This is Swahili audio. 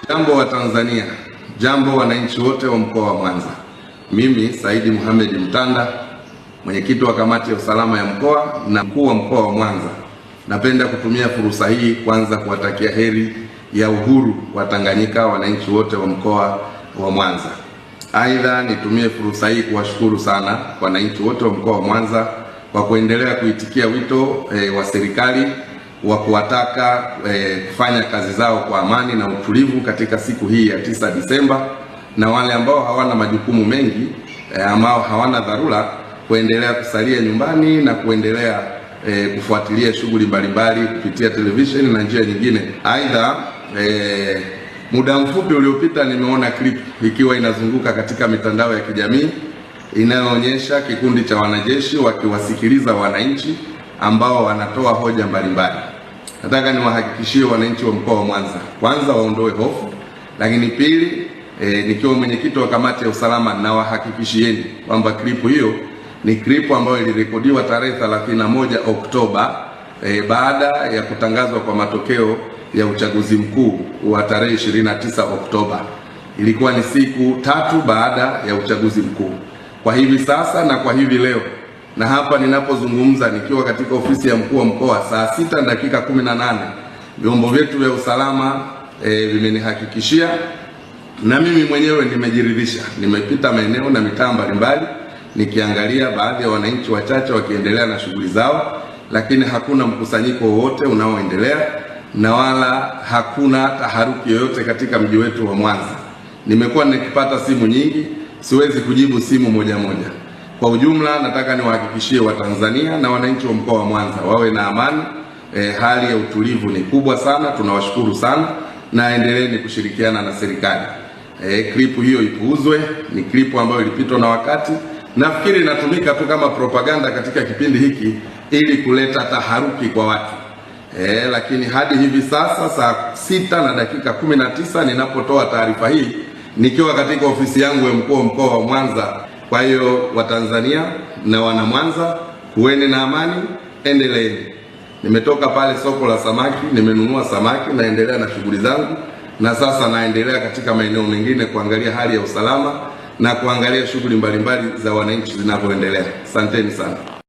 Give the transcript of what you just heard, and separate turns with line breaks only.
Jambo wa Tanzania, jambo wananchi wote wa mkoa wa Mwanza. Mimi Saidi Mohamed Mtanda, mwenyekiti wa kamati ya usalama ya mkoa na mkuu wa mkoa wa Mwanza, napenda kutumia fursa hii kwanza kuwatakia heri ya uhuru wa Tanganyika wananchi wote wa mkoa wa Mwanza. Aidha, nitumie fursa hii kuwashukuru sana wananchi wote wa mkoa wa Mwanza kwa kuendelea kuitikia wito wa serikali wa kuwataka kufanya kazi zao kwa amani na utulivu katika siku hii ya 9 Disemba, na wale ambao hawana majukumu mengi ambao hawana dharura kuendelea kusalia nyumbani na kuendelea kufuatilia shughuli mbalimbali kupitia televisheni na njia nyingine. Aidha, muda mfupi uliopita nimeona clip ikiwa inazunguka katika mitandao ya kijamii inayoonyesha kikundi cha wanajeshi wakiwasikiliza wananchi ambao wanatoa hoja mbalimbali. Nataka niwahakikishie wananchi wa mkoa wa Mwanza, kwanza waondoe hofu, lakini pili, nikiwa mwenyekiti wa kamati ya usalama na wahakikishieni kwamba clip hiyo ni clip ambayo ilirekodiwa tarehe 31 Oktoba baada ya kutangazwa kwa matokeo ya uchaguzi mkuu wa tarehe 29 Oktoba. Ilikuwa ni siku 3 baada ya uchaguzi mkuu. Kwa hivi sasa na kwa hivi leo na hapa ninapozungumza nikiwa katika ofisi ya mkuu wa mkoa, saa 6:18 vyombo vyetu vya usalama vimenihakikishia, na mimi mwenyewe nimejiridhisha. Nimepita maeneo na mitaa mbalimbali nikiangalia baadhi ya wananchi wachache wakiendelea na shughuli zao, lakini hakuna mkusanyiko wowote unaoendelea na wala hakuna taharuki yoyote katika mji wetu wa Mwanza. Nimekuwa nikipata simu nyingi, siwezi kujibu simu moja moja. Kwa ujumla, nataka niwahakikishie Watanzania na wananchi wa mkoa wa Mwanza wawe na amani. Hali ya utulivu ni kubwa sana, tunawashukuru sana, na endeleeni kushirikiana na serikali. Klipu hiyo ipuuzwe, ni klipu ambayo ilipitwa na wakati. Nafikiri inatumika tu kama propaganda katika kipindi hiki ili kuleta taharuki kwa watu. Lakini hadi hivi sasa saa 6:19 ninapotoa taarifa hii nikiwa katika ofisi yangu ya mkuu wa mkoa wa Mwanza. Kwa hiyo Watanzania na wana Mwanza, kuweni na amani, endeleeni. Nimetoka pale soko la samaki, nimenunua samaki, naendelea na shughuli zangu, na sasa naendelea katika maeneo mengine kuangalia hali ya usalama na kuangalia shughuli mbalimbali za wananchi zinavyoendelea. Asanteni sana.